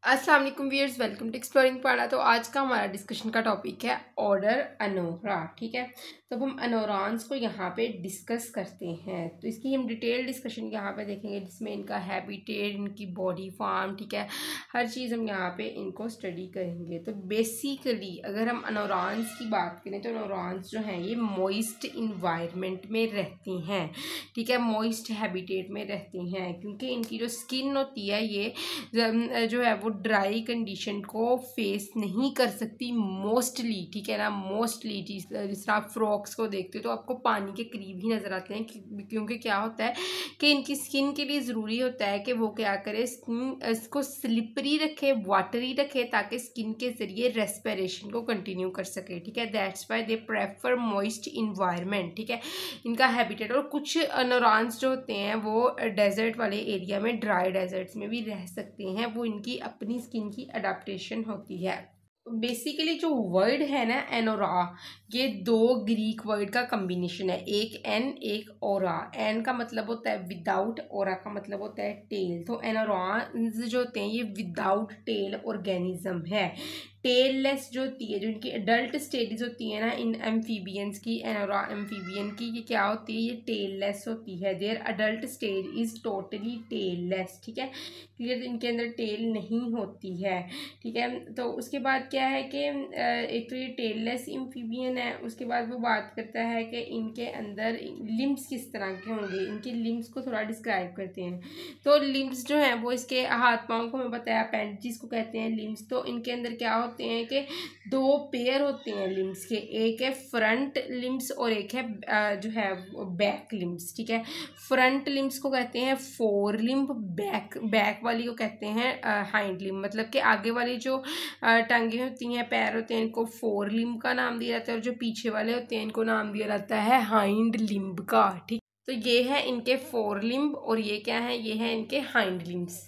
अस्सलाम वालेकुम viewers, welcome to exploring पढ़ा। तो आज का हमारा डिस्कशन का टॉपिक है ऑर्डर अनोरा। ठीक है, तो हम अनोरान्स को यहाँ पे डिस्कस करते हैं। तो इसकी हम डिटेल डिस्कशन यहाँ पे देखेंगे, जिसमें इनका हैबिटेट, इनकी बॉडी फॉर्म, ठीक है, हर चीज़ हम यहाँ पे इनको स्टडी करेंगे। तो बेसिकली अगर हम अनोरान्स की बात करें तो अनोरान्स जो हैं ये मॉइस्ट इन्वायरमेंट में रहती हैं। ठीक है, मॉइस्ट हैबिटेट में रहती हैं, क्योंकि इनकी जो स्किन होती है ये जो है वो ड्राई कंडीशन को फेस नहीं कर सकती मोस्टली। ठीक है ना, मोस्टली जिस तरह आप फ्रॉक्स को देखते हो तो आपको पानी के करीब ही नज़र आते हैं, क्योंकि क्या होता है कि इनकी स्किन के लिए ज़रूरी होता है कि वो क्या करे, स्किन इसको स्लिपरी रखे, वाटरी रखे, ताकि स्किन के ज़रिए रेस्पिरेशन को कंटिन्यू कर सके। ठीक है, that's why they prefer moist environment. ठीक है, इनका हैबिटेट। और कुछ अनोरान्स जो होते हैं वो डेजर्ट वाले एरिया में, ड्राई डेजर्ट्स में भी रह सकते हैं, वो इनकी अपनी स्किन की अडाप्टेशन होती है। बेसिकली जो वर्ड है ना एनोरा, ये दो ग्रीक वर्ड का कम्बिनेशन है, एक एन एक ओरा। एन का मतलब होता है विदाउट, ओरा का मतलब होता है टेल। तो एनोरान्स जो होते हैं ये विदाउट टेल ऑर्गेनिज्म है। टेललेस जो होती है, जो इनकी अडल्ट स्टेज होती है ना इन एम्फीबियंस की, एनोरा एम्फीबियन की, ये क्या होती है, ये टेललेस होती है। Their adult stage is totally tailless. ठीक है, क्लियर, इनके अंदर टेल नहीं होती है। ठीक है, तो उसके बाद क्या है कि एक तो ये टेललेस एम्फीबियन है। उसके बाद वो बात करता है कि इनके अंदर लिम्स किस तरह के होंगे, इनके लिम्स को थोड़ा डिस्क्राइब करते हैं। तो लिम्स जो हैं वो इसके हाथ पाँव को मैं बताया, अपेंडिज को कहते हैं लिम्स। तो इनके अंदर क्या होते हैं कि दो पेयर होते हैं लिम्स के, एक है फ्रंट लिम्स और एक है जो है बैक लिम्स। ठीक है, फ्रंट लिम्स को कहते हैं फोर लिम्ब, बैक वाली को कहते हैं हाइंड लिम्ब। मतलब कि आगे वाली जो टांगे होती हैं, पैर होते हैं, इनको फोर लिम्ब का नाम दिया जाता है, और जो पीछे वाले होते हैं इनको नाम दिया जाता है हाइंड लिम्ब का। ठीक, तो ये है इनके फोर लिम्ब और ये क्या है, ये है इनके हाइंड लिम्स।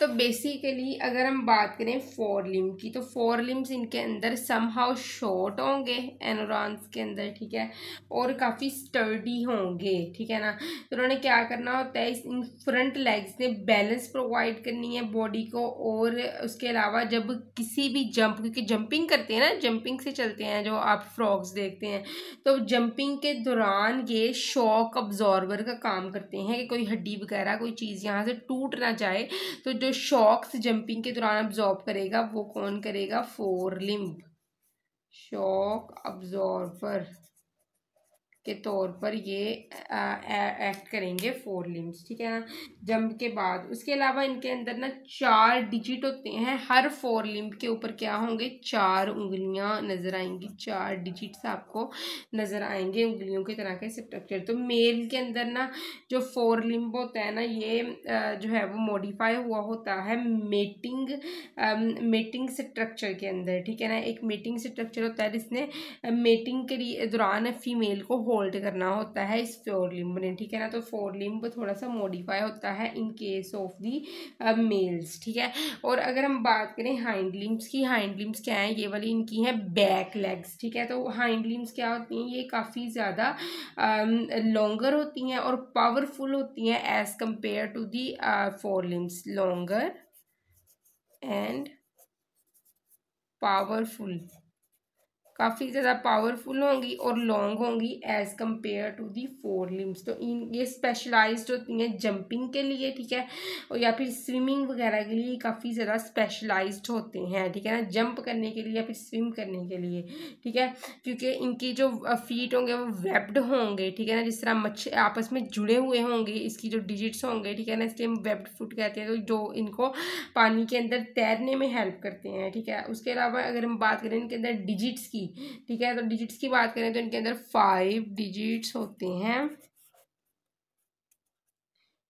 तो बेसिकली अगर हम बात करें फोर लिम्ब की, तो फोर लिम्स इनके अंदर समहाउ शॉर्ट होंगे एनोरान्स के अंदर। ठीक है, और काफ़ी स्टर्डी होंगे। ठीक है ना, तो उन्होंने क्या करना होता है, इन फ्रंट लेग्स ने बैलेंस प्रोवाइड करनी है बॉडी को। और उसके अलावा जब किसी भी जंप, क्योंकि जंपिंग करते हैं ना, जंपिंग से चलते हैं जो आप फ्रॉक्स देखते हैं, तो जंपिंग के दौरान ये शॉक अब्जॉर्बर का काम करते हैं कि कोई हड्डी वगैरह कोई चीज़ यहाँ से टूट ना जाए। तो जो शॉक्स जंपिंग के दौरान अब्जॉर्ब करेगा वो कौन करेगा, फोर लिम्ब, शॉक अब्जॉर्बर के तौर पर ये एक्ट करेंगे फोर लिम्स। ठीक है ना, जंप के बाद। उसके अलावा इनके अंदर ना 4 डिजिट होते हैं, हर फोर लिम्ब के ऊपर क्या होंगे, 4 उंगलियां नजर आएंगी, 4 डिजिट्स आपको नजर आएंगे, उंगलियों की तरह के स्ट्रक्चर। तो मेल के अंदर ना जो फोर लिम्ब होता है ना, ये जो है वो मॉडिफाई हुआ होता है मेटिंग स्ट्रक्चर के अंदर। ठीक है ना, एक मेटिंग स्ट्रक्चर होता है जिसने मेटिंग के लिए दौरान फीमेल को होल्ड करना होता है इस फोर लिम्ब ने। ठीक है ना, तो फोर लिम्ब थोड़ा सा मॉडिफाई होता है in case of the males. ठीक है, और अगर हम बात करें हाइंड लिम्स की, हाइंड लिम्स क्या है, ये वाली इनकी है बैक लेग्स। ठीक है, तो हाइंड लिम्स क्या होती हैं, ये काफ़ी ज़्यादा लॉन्गर होती हैं और पावरफुल होती हैं as compare to the fore limbs, longer and powerful, काफ़ी ज़्यादा पावरफुल होंगी और लॉन्ग होंगी as compare to the fore limbs. तो इन ये स्पेशलाइज्ड होती हैं जंपिंग के लिए। ठीक है, और या फिर स्विमिंग वगैरह के लिए काफ़ी ज़्यादा स्पेशलाइज्ड होते हैं। ठीक है ना, जंप करने के लिए या फिर स्विम करने के लिए। ठीक है, क्योंकि इनकी जो फीट होंगे वो वेब्ड होंगे। ठीक है ना, जिस तरह मच्छर आपस में जुड़े हुए होंगे, इसकी जो डिजिट्स होंगे, ठीक है ना, इसलिए हम वेब्ड फुट कहते हैं, तो जो इनको पानी के अंदर तैरने में हेल्प करते हैं। ठीक है, उसके अलावा अगर हम बात करें इनके अंदर डिजिट्स की, ठीक है, तो डिजिट्स की बात करें तो इनके अंदर 5 डिजिट्स होते हैं।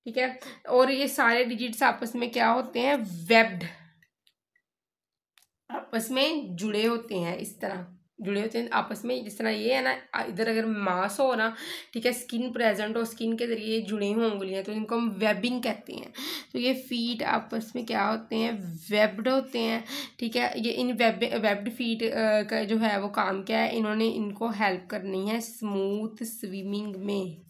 ठीक है, और ये सारे डिजिट्स आपस में क्या होते हैं, वेब्ड, आपस में जुड़े होते हैं, इस तरह जुड़े होते हैं आपस में। जिस तरह ये है ना, इधर अगर मांस हो ना, ठीक है, स्किन प्रेजेंट हो, स्किन के जरिए जुड़े हुए उंगलियां, तो इनको हम वेबिंग कहते हैं। तो ये फीट आपस में क्या होते हैं, वेब्ड होते हैं। ठीक है, ये इन वेब्ड फीट का जो है वो काम क्या है, इन्होंने इनको हेल्प करनी है स्मूथ स्विमिंग में,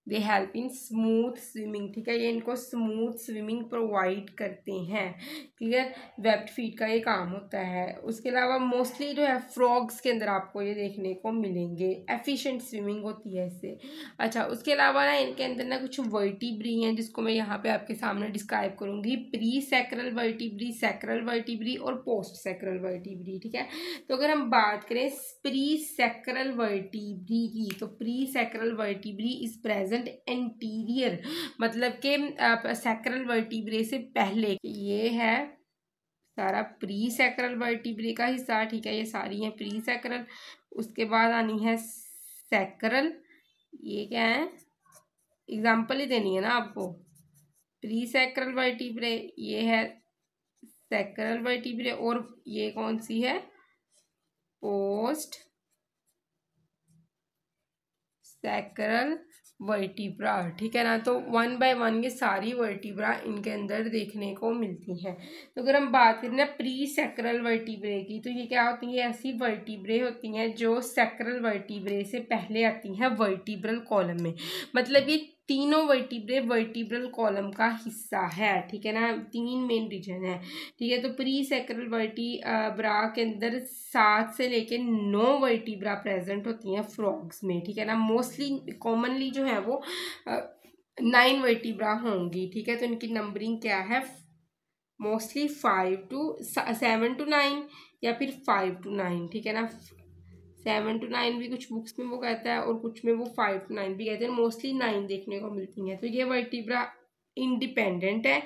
they help in smooth swimming, ठीक है, ये इनको स्मूथ स्विमिंग प्रोवाइड करते हैं। क्लियर, वेब्ड फीट का ये काम होता है। उसके अलावा मोस्टली जो है फ्रॉग्स के अंदर आपको ये देखने को मिलेंगे, एफिशिएंट स्विमिंग होती है इससे। अच्छा, उसके अलावा ना इनके अंदर ना कुछ वर्टिब्री हैं जिसको मैं यहाँ पे आपके सामने डिस्क्राइब करूँगी, pre sacral vertebrae, sacral vertebrae और पोस्ट सैक्रल वर्टिब्री, ठीक है। तो अगर हम बात करें प्री सैक्रल वर्टिब्री की, तो pre sacral vertebrae is present anterior, मतलब कि सैक्रल वर्टिब्रे से पहले। ये है सारा प्री सैक्रल वर्टिब्रे का हिस्सा, ठीक है, ये सारी है प्री सैक्रल। उसके बाद आनी है सैक्रल, ये क्या है, एग्जाम्पल ही देनी है ना आपको। प्री सैक्रल वर्टिब्रे ये है सैक्रल वर्टिब्रे, और ये कौन सी है, पोस्ट सैक्रल वर्टिब्रा, ठीक है ना। तो वन बाय वन ये सारी वर्टिब्रा इनके अंदर देखने को मिलती हैं। तो अगर हम बात करें ना प्री सैक्रल वर्टिब्रे की, तो ये क्या होती है, ऐसी वर्टिब्रे होती हैं जो सैक्रल वर्टिब्रे से पहले आती हैं वर्टिब्रल कॉलम में, मतलब ये तीनों वर्टिब्रे वर्टिब्रल कॉलम का हिस्सा है, ठीक है ना। तीन मेन रीजन है, ठीक है। तो प्री सैक्रल वर्टिब्रा के अंदर 7 से लेके 9 वर्टिब्रा प्रेजेंट होती हैं फ्रॉग्स में, ठीक है ना। मोस्टली कॉमनली जो है वो 9 वर्टिब्रा होंगी, ठीक है। तो इनकी नंबरिंग क्या है, मोस्टली 7 to 9 या फिर 5 to 9, ठीक है ना। 7 to 9 भी कुछ बुक्स में वो कहता है और कुछ में वो 5 to 9 भी कहते हैं, मोस्टली 9 देखने को मिलती हैं। तो ये वर्टिब्रा इंडिपेंडेंट है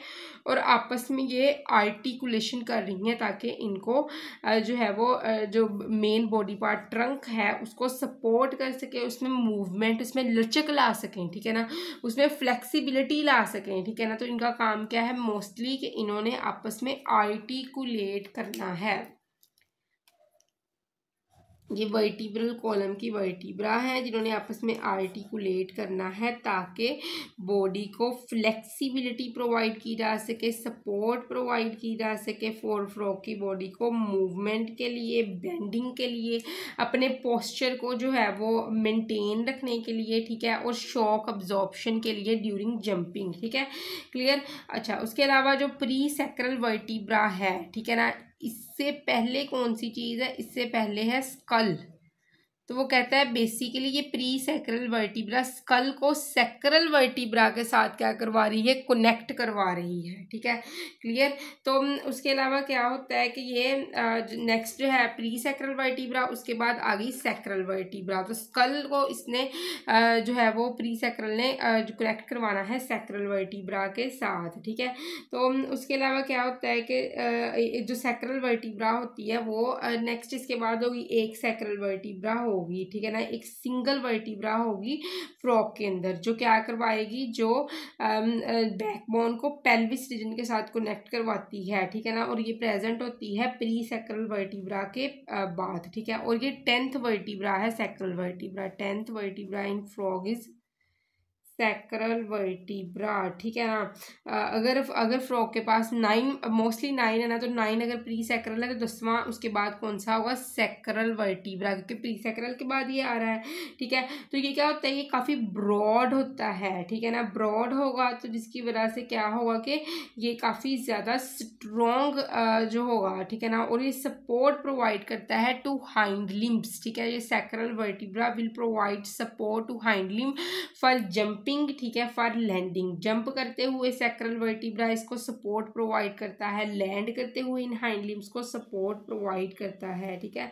और आपस में ये आर्टिकुलेशन कर रही हैं ताकि इनको जो है वो जो मेन बॉडी पार्ट ट्रंक है उसको सपोर्ट कर सके, उसमें मूवमेंट, उसमें लचक ला सकें, ठीक है ना, उसमें फ्लेक्सिबिलिटी ला सकें, ठीक है ना। तो इनका काम क्या है मोस्टली कि इन्होंने आपस में आर्टिकुलेट करना है। ये वर्टिब्रल कॉलम की वर्टिब्रा है जिन्होंने आपस में आर्टिकुलेट करना है ताकि बॉडी को फ्लेक्सिबिलिटी प्रोवाइड की जा सके, सपोर्ट प्रोवाइड की जा सके, फोर फ्रॉग की बॉडी को मूवमेंट के लिए, बेंडिंग के लिए, अपने पोस्चर को जो है वो मेंटेन रखने के लिए, ठीक है, और शॉक अब्जॉर्प्शन के लिए ड्यूरिंग जंपिंग, ठीक है, क्लियर। अच्छा, उसके अलावा जो प्री सैक्रल वर्टिब्रा है, ठीक है ना, इससे पहले कौन सी चीज़ है, इससे पहले है स्कल। तो वो कहता है बेसिकली ये प्री सैक्रल वर्टिब्रा स्कल को सैक्रल वर्टिब्रा के साथ क्या करवा रही है, कनेक्ट करवा रही है, ठीक है, क्लियर। तो उसके अलावा क्या होता है कि ये नेक्स्ट जो है प्री सैक्रल वर्टिब्रा, उसके बाद आ गई सैक्रल वर्टिब्रा। तो स्कल को इसने जो है वो प्री सैक्रल ने जो कनेक्ट करवाना है सैक्रल वर्टिब्रा के साथ, ठीक है। तो उसके अलावा क्या होता है कि जो सैक्रल वर्टिब्रा होती है वो नेक्स्ट इसके बाद होगी एक सैक्रल वर्टिब्रा होगी, ठीक है ना, एक सिंगल वर्टिब्रा होगी फ्रॉग के अंदर जो क्या करवाएगी, जो बैकबोन को पेल्विस रीजन के साथ कनेक्ट करवाती है, ठीक है ना, और ये प्रेजेंट होती है प्री सैक्रल वर्टिब्रा के बाद, ठीक है। और ये 10th वर्टिब्रा है sacral vertebra, 10th vertebra in frog is sacral vertebra, ठीक है ना। अगर फ्रॉग के पास 9 मोस्टली 9 है ना, तो 9 अगर प्री सैक्रल है तो 10वां उसके बाद कौन सा होगा, सैक्रल वर्टिब्रा, क्योंकि प्री सैक्रल के बाद ये आ रहा है, ठीक है। तो ये क्या होता है, ये काफ़ी ब्रॉड होता है, ठीक है ना, ब्रॉड होगा तो जिसकी वजह से क्या होगा कि ये काफ़ी ज़्यादा स्ट्रॉन्ग जो होगा, ठीक है ना, और ये सपोर्ट प्रोवाइड करता है टू हाइंड लिम्ब्स, ठीक है। ये sacral vertebra will provide support to hind limb for jumping, ठीक है, फॉर लैंडिंग, जंप करते हुए सैक्रल वर्टिब्रा इसको सपोर्ट प्रोवाइड करता है, लैंड करते हुए इन हाइंड लिम्स को सपोर्ट प्रोवाइड करता है, ठीक है,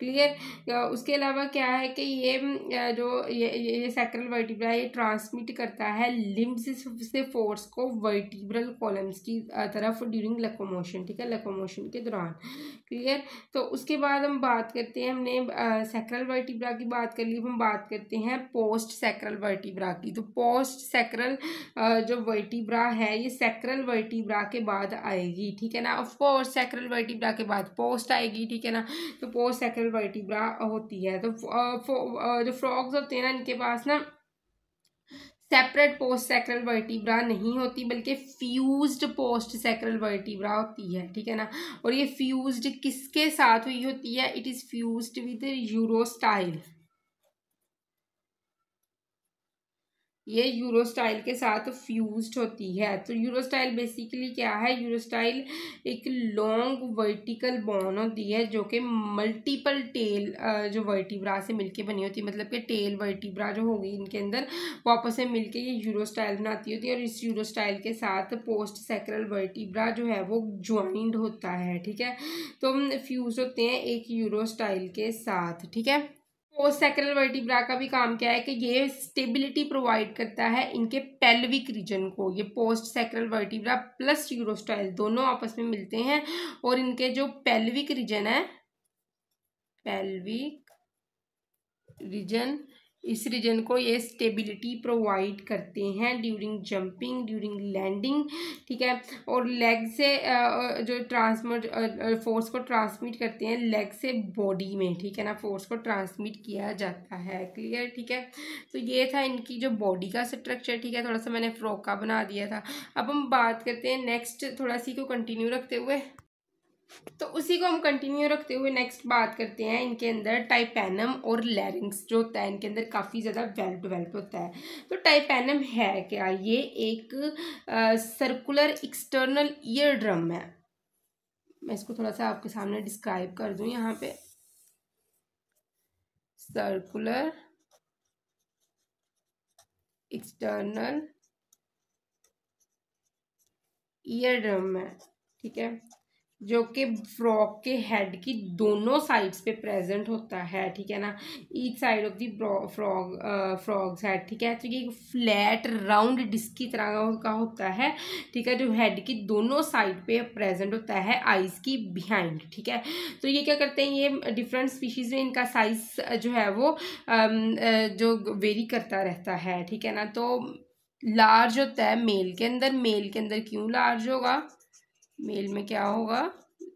क्लियर। उसके अलावा क्या है कि ये जो ये सैक्रल वर्टिब्रा ये ट्रांसमिट करता है लिम्ब्स से फोर्स को वर्टिब्रल कॉलम्स की तरफ ड्यूरिंग लोकोमोशन, ठीक है, लोकोमोशन के दौरान, क्लियर। तो उसके बाद हम बात करते हैं, हमने सैक्रल वर्टिब्रा की बात कर ली, हम बात करते हैं पोस्ट सैक्रल वर्टिब्रा की। तो पोस्ट सैक्रल जो वर्टिब्रा है ये सैक्रल वर्टिब्रा के बाद आएगी, ठीक है ना। ऑफ कोर्स सैक्रल वर्टिब्रा के बाद पोस्ट आएगी, ठीक है ना। तो पोस्ट सैक्रल वर्टिब्रा होती है। तो जो फ्रॉग्स होते हैं ना इनके पास ना सेपरेट पोस्ट सैक्रल वर्टिब्रा नहीं होती बल्कि फ्यूज्ड पोस्ट सैक्रल वर्टिब्रा होती है, ठीक है ना। और ये फ्यूज्ड किसके साथ हुई होती है, इट इज फ्यूज्ड विद यूरोस्टाइल, ये यूरोस्टाइल के साथ फ्यूज्ड होती है। तो यूरोस्टाइल बेसिकली क्या है, यूरोस्टाइल एक लॉन्ग वर्टिकल बोन होती है जो कि मल्टीपल टेल जो वर्टिब्रा से मिलके बनी होती है, मतलब कि टेल वर्टिब्रा जो होगी इनके अंदर वो आपस में मिलके ये यूरोस्टाइल बनाती होती है, और इस यूरोस्टाइल के साथ पोस्ट सैक्रल वर्टिब्रा जो है वो ज्वाइंड होता है, ठीक है। तो फ्यूज होते हैं एक यूरोस्टाइल के साथ, ठीक है। पोस्ट सैक्रल वर्टिब्रा का भी काम क्या है कि ये स्टेबिलिटी प्रोवाइड करता है इनके पेल्विक रीजन को। ये पोस्ट सैक्रल वर्टिब्रा प्लस यूरोस्टाइल दोनों आपस में मिलते हैं और इनके जो पेल्विक रीजन है, पेल्विक रीजन, इस रीजन को ये स्टेबिलिटी प्रोवाइड करते हैं ड्यूरिंग जंपिंग, ड्यूरिंग लैंडिंग, ठीक है। और लेग से जो ट्रांसमिट फोर्स को ट्रांसमिट करते हैं लेग से बॉडी में, ठीक है ना, फोर्स को ट्रांसमिट किया जाता है, क्लियर, ठीक है। तो ये था इनकी जो बॉडी का स्ट्रक्चर, ठीक है। थोड़ा सा मैंने फ्रॉक का बना दिया था। अब हम बात करते हैं नेक्स्ट, थोड़ा सी को कंटिन्यू रखते हुए, तो उसी को हम कंटिन्यू रखते हुए नेक्स्ट बात करते हैं इनके अंदर टाइपैनम और लैरिंक्स जो होता है इनके अंदर काफ़ी ज़्यादा वेल डेवलप होता है। तो टाइपैनम है क्या, ये एक सर्कुलर एक्सटर्नल ईयर ड्रम है। मैं इसको थोड़ा सा आपके सामने डिस्क्राइब कर दूं, यहाँ पे सर्कुलर एक्सटर्नल ईयर ड्रम है, ठीक है, जो कि फ्रॉग के हेड की दोनों साइड्स पे प्रेजेंट होता है, ठीक है ना, each side of the frogs head, ठीक है। तो ये फ्लैट राउंड डिस्क की तरह का होता है, ठीक है, जो हेड की दोनों साइड पे प्रेजेंट होता है आइज की बिहाइंड, ठीक है। तो ये क्या करते हैं, ये डिफरेंट स्पीशीज में इनका साइज जो है वो जो वेरी करता रहता है, ठीक है ना। तो लार्ज होता है मेल के अंदर क्यों लार्ज होगा, मेल में क्या होगा,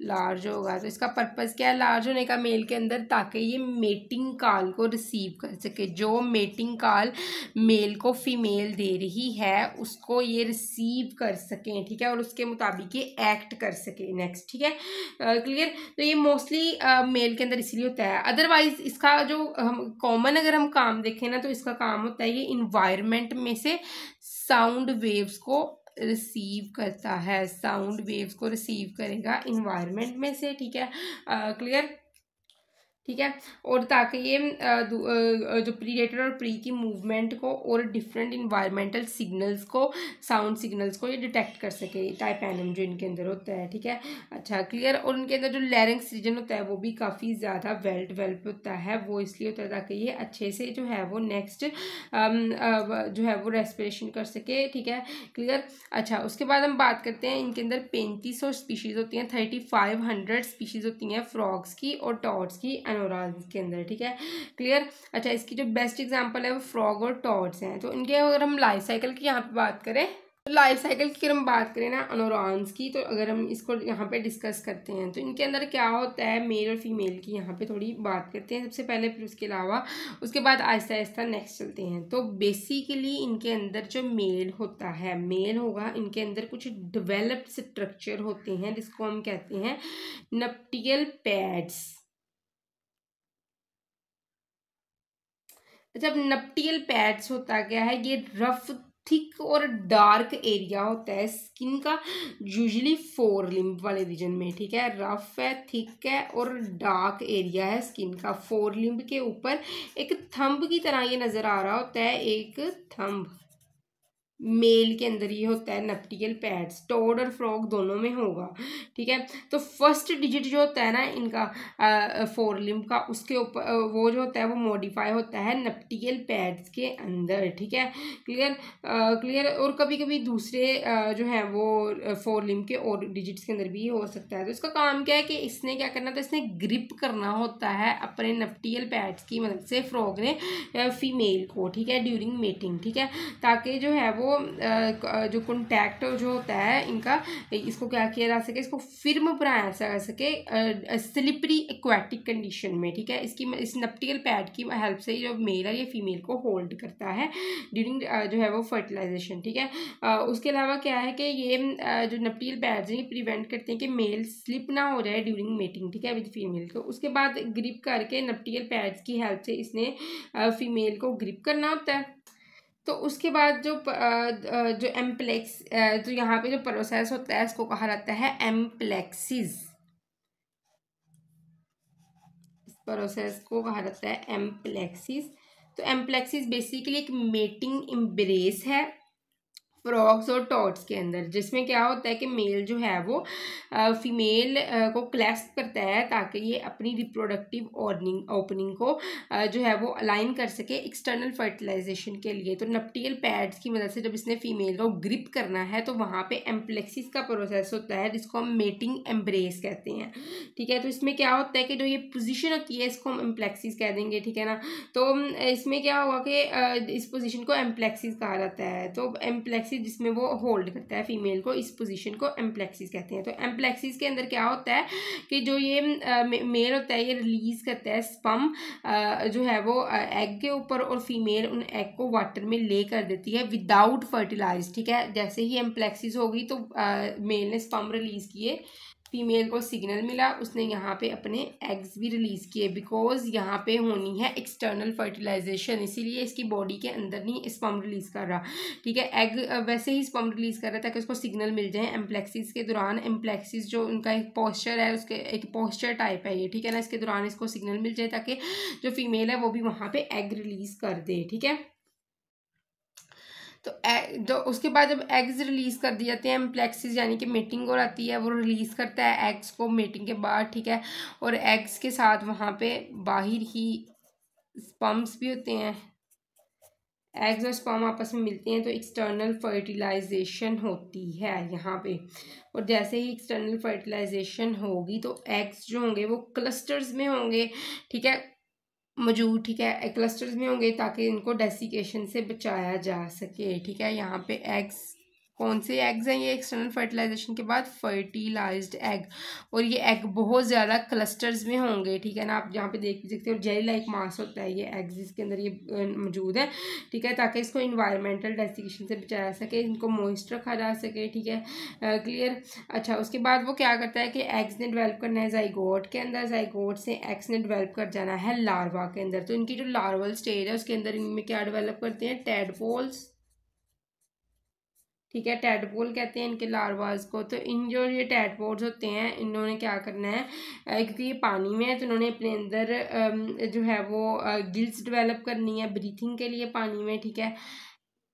लार्ज होगा। तो इसका पर्पस क्या है लार्ज होने का मेल के अंदर, ताकि ये मेटिंग कॉल को रिसीव कर सके। जो मेटिंग कॉल मेल को फीमेल दे रही है उसको ये रिसीव कर सकें, ठीक है, और उसके मुताबिक ये एक्ट कर सके नेक्स्ट, ठीक है, क्लियर। तो ये मोस्टली मेल के अंदर इसलिए होता है। अदरवाइज इसका जो हम कॉमन अगर हम काम देखें ना, तो इसका काम होता है ये इन्वायरमेंट में से साउंड वेव्स को रिसीव करता है, साउंड वेव्स को रिसीव करेगा इन्वायरमेंट में से, ठीक है, क्लियर, ठीक है। और ताकि ये जो प्रीडेटर और प्री की मूवमेंट को और डिफरेंट इन्वायरमेंटल सिग्नल्स को, साउंड सिग्नल्स को ये डिटेक्ट कर सके, टाइपैनम जो इनके अंदर होता है, ठीक है, अच्छा, क्लियर। और उनके अंदर जो लैरिंक्स रीजन होता है वो भी काफ़ी ज़्यादा वेल डेवलप होता है। वो इसलिए होता है ताकि ये अच्छे से जो है वो नेक्स्ट जो है वो रेस्पिरेशन कर सके, ठीक है, क्लियर। अच्छा, उसके बाद हम बात करते हैं इनके अंदर 3500 स्पीशीज़ होती हैं, 3500 स्पीशीज़ होती हैं फ्रॉग्स की और टॉड्स की एनोराज के अंदर, ठीक है, क्लियर। अच्छा, इसकी जो बेस्ट एग्जांपल है वो फ्रॉग और टॉड्स हैं। तो इनके अगर हम लाइफ साइकिल की यहाँ पे बात करें, तो लाइफ साइकिल की अगर हम बात करें ना अनोरॉन्स की, तो अगर हम इसको यहाँ पे डिस्कस करते हैं तो इनके अंदर क्या होता है, मेल और फीमेल की यहाँ पे थोड़ी बात करते हैं सबसे पहले, फिर उसके अलावा उसके बाद आहिस्ता आहिस्ता नेक्स्ट चलते हैं। तो बेसिकली इनके अंदर जो मेल होता है, मेल होगा, इनके अंदर कुछ डेवलप्ड स्ट्रक्चर होते हैं जिसको हम कहते हैं नप्टियल पैड्स। जब नप्टियल पैड्स होता क्या है, ये रफ थिक और डार्क एरिया होता है स्किन का, यूजुअली फोर लिम्ब वाले रीजन में, ठीक है, रफ है, थिक है और डार्क एरिया है स्किन का। फोर लिम्ब के ऊपर एक थंब की तरह ये नजर आ रहा होता है, एक थंब मेल के अंदर ये होता है नप्टियल पैड्स, टोड और फ्रॉग दोनों में होगा, ठीक है। तो फर्स्ट डिजिट जो होता है ना इनका फोर लिम्ब का, उसके ऊपर वो जो होता है वो मॉडिफाई होता है नप्टियल पैड्स के अंदर, ठीक है, क्लियर, क्लियर। और कभी कभी दूसरे जो है वो फोर लिम्ब के और डिजिट्स के अंदर भी हो सकता है। तो इसका काम क्या है कि इसने क्या करना था, इसने ग्रिप करना होता है अपने नप्टियल पैड्स की मदद से फ्रॉग ने फीमेल को, ठीक है, ड्यूरिंग मेटिंग, ठीक है, ताकि जो है वो जो कॉन्टैक्ट जो होता है इनका, इसको क्या किया जा सके, इसको फिर्म बनाया जा सके स्लिपरी एक्वाटिक कंडीशन में, ठीक है। इस नप्टियल पैड की हेल्प से जो मेल है ये फीमेल को होल्ड करता है ड्यूरिंग जो है वो फर्टिलाइजेशन, ठीक है। उसके अलावा क्या है कि ये जो नप्टियल पैड्स हैं ये प्रिवेंट करते हैं कि मेल स्लिप ना हो जाए ड्यूरिंग मेटिंग, ठीक है, विद फीमेल को। उसके बाद ग्रिप करके नप्टियल पैड्स की हेल्प से इसने फीमेल को ग्रिप करना होता है, तो उसके बाद जो एम्प्लेक्स तो यहाँ पे जो प्रोसेस होता है इसको कहा जाता है एम्प्लेक्सिस। इस प्रोसेस को कहा जाता है एम्प्लेक्सिस। तो एम्प्लेक्सिस बेसिकली एक मेटिंग एम्ब्रेस है फ्रॉग्स और टॉड्स के अंदर, जिसमें क्या होता है कि मेल जो है वो फीमेल को क्लैस्प करता है ताकि ये अपनी रिप्रोडक्टिव ओपनिंग को जो है वो अलाइन कर सके एक्सटर्नल फर्टिलाइजेशन के लिए। तो नप्टियल पैड्स की मदद से जब इसने फीमेल को ग्रिप करना है तो वहाँ पे एम्प्लेक्सिस का प्रोसेस होता है जिसको हम मेटिंग एम्ब्रेस कहते हैं, ठीक है। तो इसमें क्या होता है कि जो ये पोजिशन होती है इसको हम एम्प्लेक्सिस कह देंगे, ठीक है ना। तो इसमें क्या होगा कि इस पोजिशन को एम्प्लेक्सिस कहा जाता है। तो एम्प्लेक्सिस जिसमें वो होल्ड करता है फीमेल को, इस पोजीशन को एम्प्लेक्सिस कहते हैं। तो एम्प्लेक्सिस के अंदर क्या होता है कि जो ये मेल होता है ये रिलीज करता है स्पर्म जो है वो एग के ऊपर, और फीमेल उन एग को वाटर में ले कर देती है विदाउट फर्टिलाइज, ठीक है। जैसे ही एम्प्लेक्सिस होगी तो मेल ने स्पर्म रिलीज किए, फीमेल को सिग्नल मिला, उसने यहाँ पे अपने एग्स भी रिलीज किए, बिकॉज यहाँ पे होनी है एक्सटर्नल फर्टिलाइजेशन, इसीलिए इसकी बॉडी के अंदर नहीं स्पर्म रिलीज कर रहा, ठीक है। एग वैसे ही स्पर्म रिलीज कर रहा था कि उसको सिग्नल मिल जाए एम्प्लेक्सिस के दौरान। एम्प्लेक्सिस जो उनका एक पोस्चर है, उसके एक पोस्चर टाइप है ये, ठीक है ना। इसके दौरान इसको सिग्नल मिल जाए ताकि जो फीमेल है वो भी वहाँ पे एग रिलीज कर दे, ठीक है। तो उसके बाद जब एग्स रिलीज कर दिए जाते हैं, एम्प्लेक्सिस यानी कि मेटिंग हो जाती है, वो रिलीज करता है एग्स को मेटिंग के बाद, ठीक है। और एग्स के साथ वहाँ पे बाहर ही स्पर्म्स भी होते हैं, एग्स और स्पर्म आपस में मिलते हैं तो एक्सटर्नल फर्टिलाइजेशन होती है यहाँ पे। और जैसे ही एक्सटर्नल फर्टिलाइजेशन होगी तो एग्स जो होंगे वो क्लस्टर्स में होंगे, ठीक है, मौजूद, ठीक है, क्लस्टर्स में होंगे ताकि इनको डेसिकेशन से बचाया जा सके, ठीक है। यहाँ पे एग्स, कौन से एग्स हैं ये एक्सटर्नल फर्टिलाइजेशन के बाद? Fertilized egg. और ये एग बहुत ज़्यादा क्लस्टर्स में होंगे, ठीक है ना। आप यहाँ पे देख भी सकते हो जेली लाइक मास होता है ये एग्स, इसके अंदर ये मौजूद है, ठीक है, ताकि इसको इन्वायरमेंटल डेसिकेशन से बचाया सके, इनको मॉइस्ट रखा जा सके, ठीक है, क्लियर। अच्छा, उसके बाद वो क्या करता है कि एग्स ने डेवलप करना है जाइगोट के अंदर, जाइगोट से एग्स ने डेवलप कर जाना है लार्वा के अंदर। तो इनकी जो लार्वल स्टेज है उसके अंदर इनमें क्या डेवलप करते हैं? टैडपोल्स, ठीक है, टैडपोल कहते हैं इनके लार्वास को। तो इन जो ये टैडपोल्स होते हैं इन्होंने क्या करना है, क्योंकि ये पानी में है तो इन्होंने अपने अंदर जो है वो गिल्स डेवलप करनी है ब्रीथिंग के लिए पानी में, ठीक है।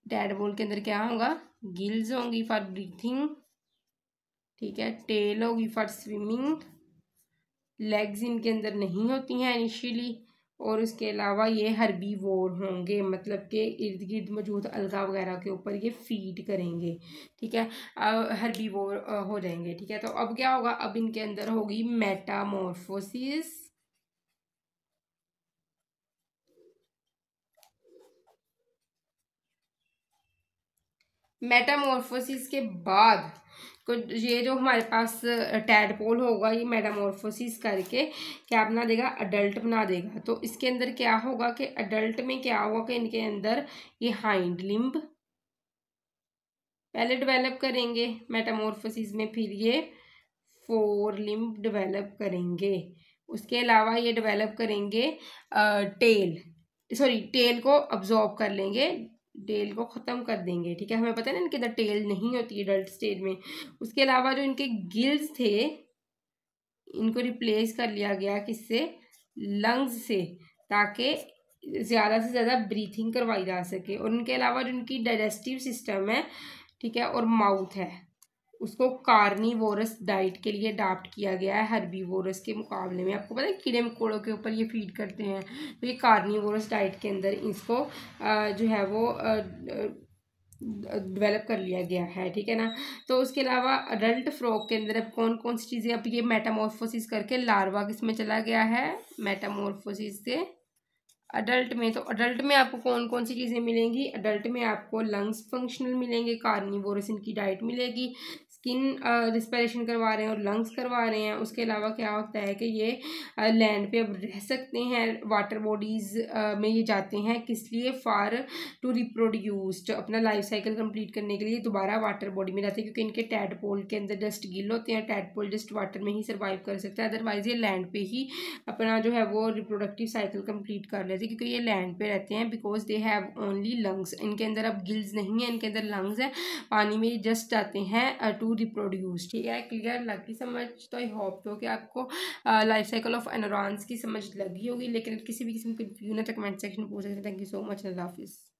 टैडपोल के अंदर क्या होगा? गिल्स होंगी फॉर ब्रीथिंग, ठीक है, टेल होगी फॉर स्विमिंग, लेग्स इनके अंदर नहीं होती हैं इनिशियली, और उसके अलावा ये हर्बीवोर होंगे, मतलब कि इर्द गिर्द मौजूद अलगा वगैरह के ऊपर ये फीड करेंगे, ठीक है, हर्बीवोर हो जाएंगे, ठीक है। तो अब क्या होगा? अब इनके अंदर होगी मेटामॉर्फोसिस। मेटामॉर्फोसिस के बाद ये जो हमारे पास टैडपोल होगा ये मेटामॉर्फोसिस करके क्या बना देगा? अडल्ट बना देगा। तो इसके अंदर क्या होगा कि अडल्ट में क्या होगा कि इनके अंदर ये हाइंड लिम्ब पहले डेवलप करेंगे मेटामॉर्फोसिस में, फिर ये फोर लिम्ब डेवलप करेंगे। उसके अलावा ये डेवलप करेंगे टेल को अब्जॉर्ब कर लेंगे, टेल को ख़त्म कर देंगे, ठीक है। हमें पता है ना इनके अंदर टेल नहीं होती है अडल्ट स्टेज में। उसके अलावा जो इनके गिल्स थे इनको रिप्लेस कर लिया गया किससे? लंग्स से, ताकि ज़्यादा से ज़्यादा ब्रीथिंग करवाई जा सके। और उनके अलावा जो उनकी डाइजेस्टिव सिस्टम है, ठीक है, और माउथ है, उसको कार्निवोरस डाइट के लिए अडाप्ट किया गया है हर्बीवोरस के मुकाबले में। आपको पता है कीड़े मकोड़ों के ऊपर ये फीड करते हैं, तो ये कार्निवोरस डाइट के अंदर इसको जो है वो डेवलप कर लिया गया है, ठीक है ना। तो उसके अलावा अडल्ट फ्रॉग के अंदर अब कौन कौन सी चीज़ें, अब ये मेटामॉर्फोसिस करके लार्वा किसमें चला गया है? मेटामॉर्फोसिस से अडल्ट में। तो अडल्ट में आपको कौन कौन सी चीज़ें मिलेंगी? अडल्ट में आपको लंग्स फंक्शनल मिलेंगे, कार्निवोरस इनकी डाइट मिलेगी, स्किन रिस्पिरेशन करवा रहे हैं और लंग्स करवा रहे हैं। उसके अलावा क्या होता है कि ये लैंड पे अब रह सकते हैं, वाटर बॉडीज़ में ये जाते हैं, किस लिए, फॉर टू रिप्रोड्यूस्ड, अपना लाइफ साइकिल कंप्लीट करने के लिए दोबारा वाटर बॉडी में जाते हैं, क्योंकि इनके टैडपोल के अंदर जस्ट गिल होते हैं, टैडपोल जस्ट वाटर में ही सर्वाइव कर सकता है, अदरवाइज ये लैंड पे ही अपना जो है वो रिप्रोडक्टिव साइकिल कंप्लीट कर लेते हैं, क्योंकि ये लैंड पे रहते हैं, because they have only lungs. इनके अंदर अब गिल्स नहीं है, इनके अंदर लंग्स है, पानी में जस्ट जाते हैं टू रिप्रोड्यूस। ठीक है, क्लियर लगी समझ? तो आई होप तो कि आपको लाइफ साइकिल ऑफ एनोरॉन्स की समझ लगी होगी, लेकिन किसी भी किस्म की कंफ्यूजन है तो कमेंट सेक्शन में पूछ सकते हैं। थैंक यू सो मच, अल्लाह हाफिज़।